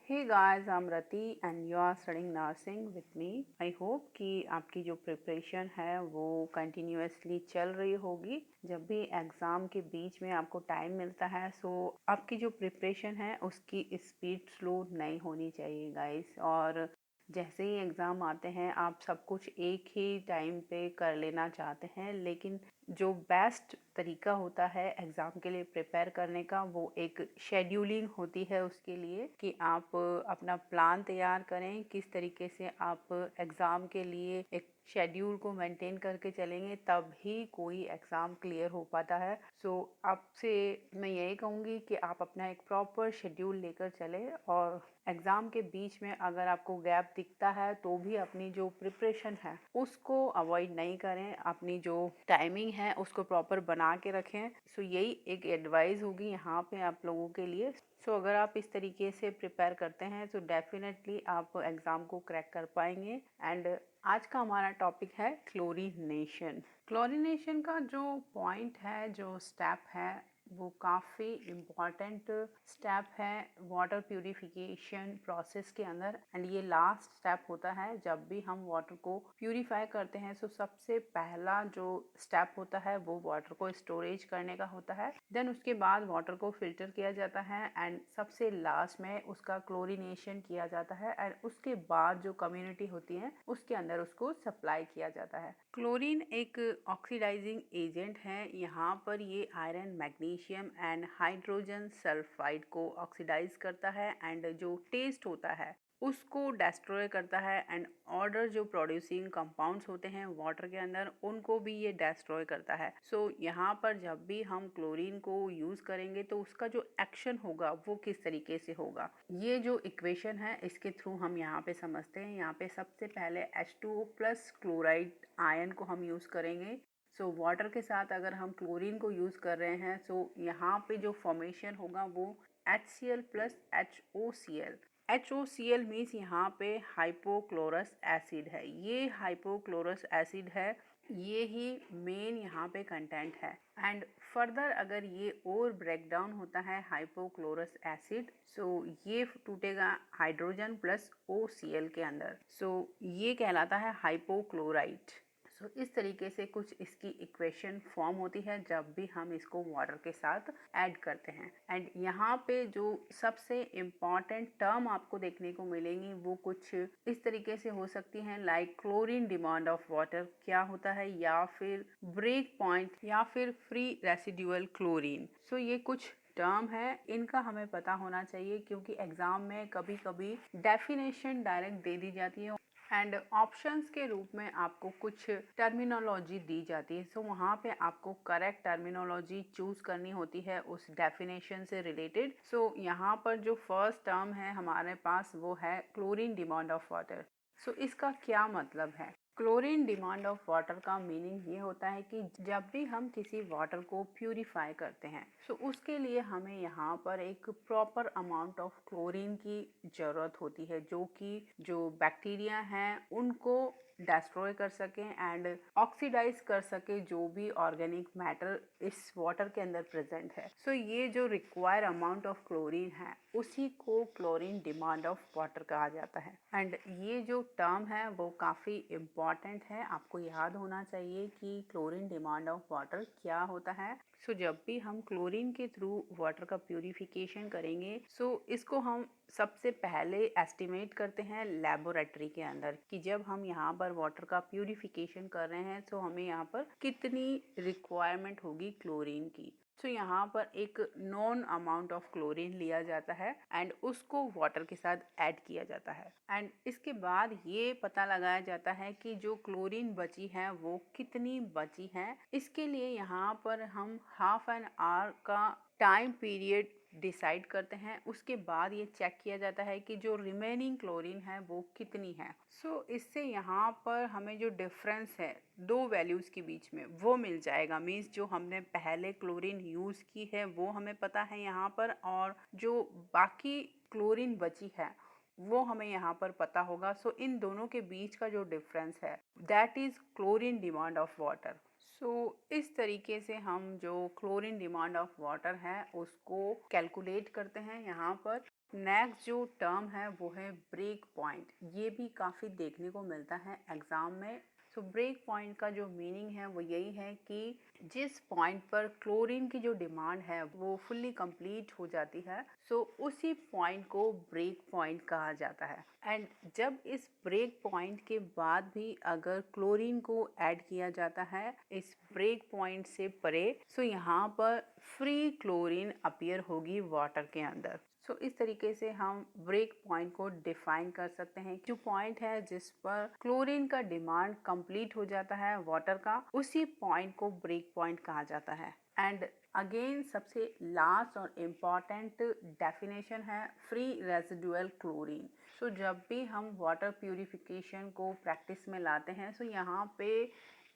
Hey guys, I'm Ratee and you are studying nursing with me. I hope कि आपकी जो preparation है वो कंटिन्यूसली चल रही होगी। जब भी एग्ज़ाम के बीच में आपको टाइम मिलता है सो आपकी जो प्रिपरेशन है उसकी स्पीड स्लो नहीं होनी चाहिए गाइस। और जैसे ही एग्ज़ाम आते हैं आप सब कुछ एक ही टाइम पे कर लेना चाहते हैं, लेकिन जो बेस्ट तरीका होता है एग्ज़ाम के लिए प्रिपेयर करने का वो एक शेड्यूलिंग होती है उसके लिए कि आप अपना प्लान तैयार करें, किस तरीके से आप एग्ज़ाम के लिए एक शेड्यूल को मेंटेन करके चलेंगे तब ही कोई एग्ज़ाम क्लियर हो पाता है। सो आपसे मैं यही कहूँगी कि आप अपना एक प्रॉपर शेड्यूल लेकर चलें और एग्ज़ाम के बीच में अगर आपको गैप दिखता है तो भी अपनी जो प्रिपरेशन है उसको अवॉइड नहीं करें, अपनी जो टाइमिंग है उसको प्रॉपर बना के रखें। सो यही एक एडवाइस होगी यहाँ पे आप लोगों के लिए। सो अगर आप इस तरीके से प्रिपेयर करते हैं तो डेफिनेटली आप एग्ज़ाम को क्रैक कर पाएंगे। एंड आज का हमारा टॉपिक है क्लोरीनेशन। क्लोरीनेशन का जो पॉइंट है, जो स्टेप है, वो काफ़ी इम्पॉर्टेंट स्टेप है वाटर प्यूरिफिकेशन प्रोसेस के अंदर। एंड ये लास्ट स्टेप होता है जब भी हम वाटर को प्यूरिफाई करते हैं। सो सबसे पहला जो स्टेप होता है वो वाटर को स्टोरेज करने का होता है, देन उसके बाद वाटर को फिल्टर किया जाता है एंड सबसे लास्ट में उसका क्लोरीनेशन किया जाता है एंड उसके बाद जो कम्युनिटी होती है उसके अंदर उसको सप्लाई किया जाता है। क्लोरीन एक ऑक्सीडाइजिंग एजेंट है। यहाँ पर ये iron, magnesium and hydrogen sulphide को ऑक्सीडाइज करता है एंड जो टेस्ट होता है उसको डिस्ट्रॉय करता है एंड ऑर्डर जो प्रोड्यूसिंग कंपाउंड्स होते हैं वाटर के अंदर उनको भी ये डिस्ट्रॉय करता है। सो यहाँ पर जब भी हम क्लोरीन को यूज़ करेंगे तो उसका जो एक्शन होगा वो किस तरीके से होगा, ये जो इक्वेशन है इसके थ्रू हम यहाँ पे समझते हैं। यहाँ पे सबसे पहले H2O प्लस क्लोराइड आयन को हम यूज़ करेंगे। सो वाटर के साथ अगर हम क्लोरीन को यूज़ कर रहे हैं सो यहाँ पे जो फॉर्मेशन होगा वो HCl plus HOCl। HOCl means यहाँ पे हाइपोक्लोरस एसिड है। ये हाइपोक्लोरस एसिड है, ये ही मेन यहाँ पे कंटेंट है। एंड फर्दर अगर ये और ब्रेक डाउन होता है हाइपोक्लोरस एसिड, सो ये टूटेगा हाइड्रोजन प्लस OCl के अंदर। सो ये कहलाता है हाइपोक्लोराइट। सो इस तरीके से कुछ इसकी इक्वेशन फॉर्म होती है जब भी हम इसको वाटर के साथ ऐड करते हैं। एंड यहाँ पे जो सबसे इम्पॉर्टेंट टर्म आपको देखने को मिलेंगी वो कुछ इस तरीके से हो सकती हैं, like chlorine demand of water क्या होता है, या फिर ब्रेक पॉइंट, या फिर फ्री रेसिडुअल क्लोरीन। सो ये कुछ टर्म है, इनका हमें पता होना चाहिए क्योंकि एग्जाम में कभी कभी डेफिनेशन डायरेक्ट दे दी जाती है एंड ऑप्शंस के रूप में आपको कुछ टर्मिनोलॉजी दी जाती है। सो वहाँ पे आपको करेक्ट टर्मिनोलॉजी चूज करनी होती है उस डेफिनेशन से रिलेटेड। सो यहाँ पर जो फर्स्ट टर्म है हमारे पास वो है क्लोरीन डिमांड ऑफ वाटर। सो इसका क्या मतलब है? क्लोरीन डिमांड ऑफ वाटर का मीनिंग ये होता है कि जब भी हम किसी वाटर को प्यूरिफाई करते हैं तो उसके लिए हमें यहाँ पर एक प्रॉपर अमाउंट ऑफ क्लोरीन की ज़रूरत होती है जो कि जो बैक्टीरिया हैं उनको डिस्ट्रॉय कर सकें एंड ऑक्सीडाइज कर सके जो भी ऑर्गेनिक मैटर इस वाटर के अंदर प्रेजेंट है। सो ये जो रिक्वायर अमाउंट ऑफ क्लोरीन है उसी को क्लोरीन डिमांड ऑफ वाटर कहा जाता है। एंड ये जो टर्म है वो काफ़ी इम्पॉर्टेंट है, आपको याद होना चाहिए कि क्लोरीन डिमांड ऑफ वाटर क्या होता है। सो जब भी हम क्लोरीन के थ्रू वाटर का प्यूरिफिकेशन करेंगे सो इसको हम सबसे पहले एस्टिमेट करते हैं लेबोरेटरी के अंदर कि जब हम यहाँ पर वाटर का प्यूरिफिकेशन कर रहे हैं तो हमें यहाँ पर कितनी रिक्वायरमेंट होगी क्लोरीन की। तो यहाँ पर एक नॉन अमाउंट ऑफ क्लोरीन लिया जाता है एंड उसको वाटर के साथ ऐड किया जाता है एंड इसके बाद ये पता लगाया जाता है कि जो क्लोरीन बची है वो कितनी बची है। इसके लिए यहाँ पर हम हाफ एन आवर का टाइम पीरियड डिसाइड करते हैं। उसके बाद ये चेक किया जाता है कि जो रिमेनिंग क्लोरीन है वो कितनी है। सो इससे यहाँ पर हमें जो डिफरेंस है दो वैल्यूज़ के बीच में वो मिल जाएगा। मीन्स जो हमने पहले क्लोरीन यूज़ की है वो हमें पता है यहाँ पर, और जो बाकी क्लोरीन बची है वो हमें यहाँ पर पता होगा। सो इन दोनों के बीच का जो डिफरेंस है that is chlorine demand of water. So इस तरीके से हम जो क्लोरीन डिमांड ऑफ वाटर है उसको कैलकुलेट करते हैं यहाँ पर। नेक्स्ट जो टर्म है वो है ब्रेक पॉइंट। ये भी काफ़ी देखने को मिलता है एग्ज़ाम में। सो ब्रेक पॉइंट का जो मीनिंग है वो यही है कि जिस पॉइंट पर क्लोरीन की जो डिमांड है वो फुल्ली कंप्लीट हो जाती है, सो उसी पॉइंट को ब्रेक पॉइंट कहा जाता है। एंड जब इस ब्रेक पॉइंट के बाद भी अगर क्लोरीन को ऐड किया जाता है इस ब्रेक पॉइंट से परे, सो यहाँ पर फ्री क्लोरीन अपीयर होगी वाटर के अंदर। सो इस तरीके से हम ब्रेक पॉइंट को डिफाइन कर सकते हैं। जो पॉइंट है जिस पर क्लोरीन का डिमांड कंप्लीट हो जाता है वाटर का, उसी पॉइंट को ब्रेक पॉइंट कहा जाता है। एंड अगेन सबसे लास्ट और इम्पॉर्टेंट डेफिनेशन है फ्री रेजिडुअल क्लोरीन। सो जब भी हम वाटर प्यूरिफिकेशन को प्रैक्टिस में लाते हैं, सो यहाँ पे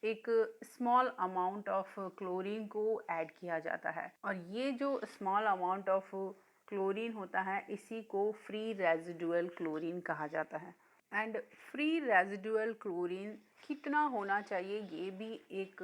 एक स्मॉल अमाउंट ऑफ क्लोरीन को ऐड किया जाता है, और ये जो स्मॉल अमाउंट ऑफ क्लोरीन होता है इसी को फ्री रेजिडुअल क्लोरीन कहा जाता है। एंड फ्री रेजिडुअल क्लोरीन कितना होना चाहिए ये भी एक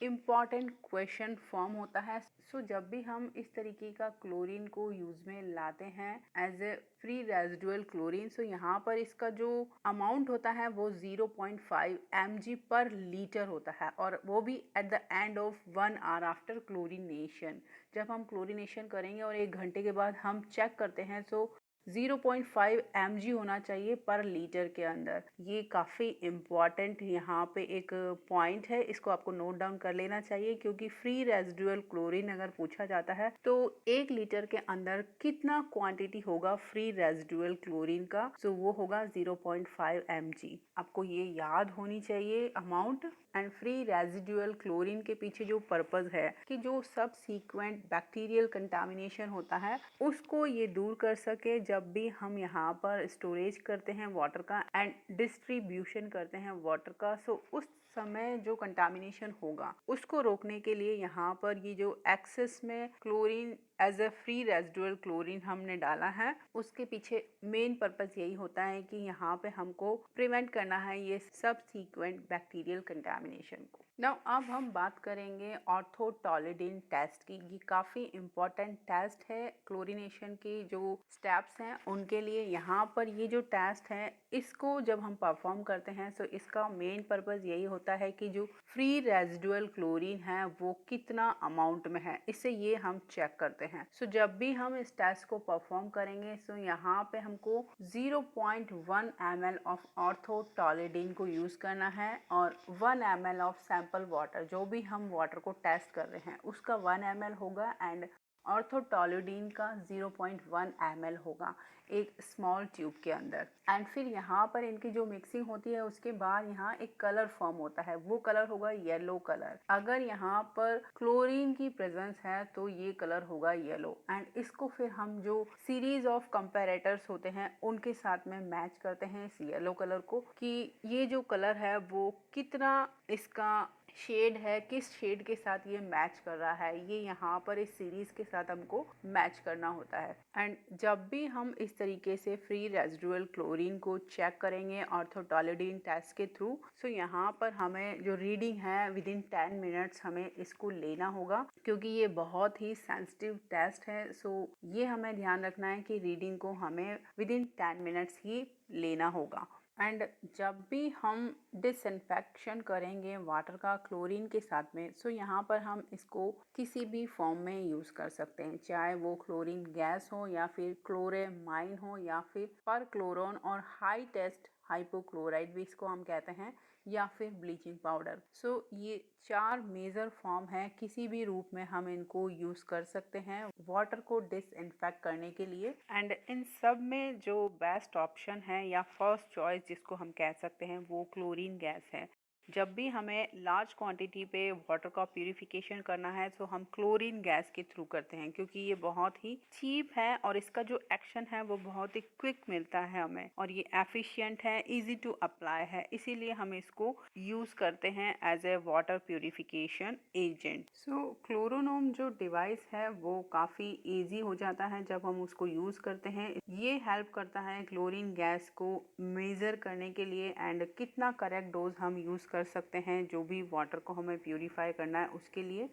इम्पॉर्टेंट क्वेश्चन फॉर्म होता है। सो जब भी हम इस तरीके का क्लोरीन को यूज में लाते हैं as a free residual chlorine, so यहाँ पर इसका जो अमाउंट होता है वो 0.5 mg पर लीटर होता है, और वो भी at the end of 1 hour after chlorination. जब हम क्लोरीनेशन करेंगे और 1 घंटे के बाद हम चेक करते हैं, सो 0.5 mg होना चाहिए पर लीटर के अंदर। ये काफ़ी इम्पॉर्टेंट यहाँ पे एक पॉइंट है, इसको आपको नोट डाउन कर लेना चाहिए, क्योंकि फ्री रेजिडुअल क्लोरीन अगर पूछा जाता है तो 1 लीटर के अंदर कितना क्वांटिटी होगा फ्री रेजिडुअल क्लोरीन का, सो वो होगा 0.5 mg। आपको ये याद होनी चाहिए amount. And free residual chlorine के पीछे जो पर्पस है कि जो सब सीक्वेंट बैक्टीरियल कंटामिनेशन होता है उसको ये दूर कर सके जब भी हम यहाँ पर स्टोरेज करते हैं वाटर का एंड डिस्ट्रीब्यूशन करते हैं वाटर का। सो उस समय जो कंटामिनेशन होगा उसको रोकने के लिए यहाँ पर ये जो एक्सेस में chlorine as a free residual chlorine हमने डाला है, उसके पीछे मेन पर्पस यही होता है कि यहाँ पे हमको प्रिवेंट करना है ये सब सीक्वेंट बैक्टीरियल कंटामिनेशन को। नाउ अब हम बात करेंगे ऑर्थो-टॉलिडीन टेस्ट की। ये काफ़ी इम्पॉर्टेंट टेस्ट है क्लोरीनेशन के जो स्टेप्स हैं उनके लिए। यहाँ पर ये जो टेस्ट है इसको जब हम परफॉर्म करते हैं तो इसका मेन पर्पस यही होता है कि जो फ्री रेजिडुअल क्लोरीन है वो कितना अमाउंट में है, इससे ये हम चेक करते हैं। सो जब भी हम इस टेस्ट को परफॉर्म करेंगे सो यहाँ पे हमको 0.1 ml ऑफ ऑर्थो-टॉलिडीन को यूज करना है, और 1 ml ऑफ सैंपल वाटर, जो भी हम वाटर को टेस्ट कर रहे हैं उसका 1 ml होगा एंड ऑर्थो-टॉलिडीन का 0.1 ml होगा एक स्मॉल ट्यूब के अंदर। एंड फिर यहाँ पर इनकी जो मिक्सिंग होती है उसके बाद यहाँ एक कलर फॉर्म होता है, वो कलर होगा येलो कलर। अगर यहाँ पर क्लोरीन की प्रेजेंस है तो ये कलर होगा येलो, एंड इसको फिर हम जो सीरीज ऑफ कंपैरेटर्स होते हैं उनके साथ में मैच करते हैं इस येलो कलर को कि ये जो कलर है वो कितना इसका शेड है, किस शेड के साथ ये मैच कर रहा है, ये यहाँ पर इस सीरीज के साथ हमको मैच करना होता है। एंड जब भी हम इस तरीके से फ्री रेजिडुअल क्लोरीन को चेक करेंगे ऑर्थो-टॉलिडीन टेस्ट के थ्रू, सो यहाँ पर हमें जो रीडिंग है विदिन 10 मिनट्स हमें इसको लेना होगा, क्योंकि ये बहुत ही सेंसिटिव टेस्ट है। सो ये हमें ध्यान रखना है कि रीडिंग को हमें विदिन 10 मिनट्स ही लेना होगा। एंड जब भी हम डिसइंफेक्शन करेंगे वाटर का क्लोरीन के साथ में, सो यहाँ पर हम इसको किसी भी फॉर्म में यूज़ कर सकते हैं, चाहे वो क्लोरीन गैस हो या फिर क्लोरेमाइन हो या फिर परक्लोरोन और हाई टेस्ट हाइपोक्लोराइड भी इसको हम कहते हैं, या फिर ब्लीचिंग पाउडर। सो ये 4 मेजर फॉर्म है, किसी भी रूप में हम इनको यूज़ कर सकते हैं वाटर को डिसइंफेक्ट करने के लिए। एंड इन सब में जो बेस्ट ऑप्शन है या फर्स्ट चॉइस जिसको हम कह सकते हैं वो क्लोरीन गैस है। जब भी हमें लार्ज क्वांटिटी पे वाटर का प्यूरिफिकेशन करना है तो हम क्लोरीन गैस के थ्रू करते हैं, क्योंकि ये बहुत ही चीप है और इसका जो एक्शन है वो बहुत ही क्विक मिलता है हमें, और ये एफिशिएंट है, इजी टू अप्लाई है, इसीलिए हम इसको यूज करते हैं as a water purification agent. So chloronome जो डिवाइस है वो काफ़ी ईजी हो जाता है जब हम उसको यूज़ करते हैं। ये हेल्प करता है क्लोरीन गैस को मेज़र करने के लिए एंड कितना करेक्ट डोज हम यूज़ कर सकते हैं, जो भी वाटर को हमें प्यूरिफाई करना है उसके लिए।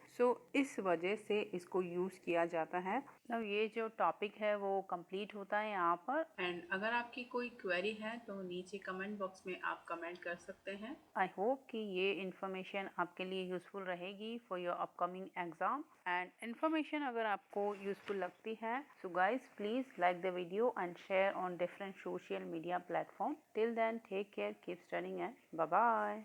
इस वजह से इसको यूज़ किया जाता है। अब ये जो टॉपिक है वो कंप्लीट होता है यहाँ पर। एंड अगर आपकी कोई क्वेरी है तो नीचे कमेंट बॉक्स में आप कमेंट कर सकते हैं। आई होप कि ये इन्फॉर्मेशन आपके लिए यूज़फुल रहेगी for your upcoming exam. And information अगर आपको यूज़फुल लगती है so guys please like the video and share on different social media platform. Till then take care, keep studying and bye bye.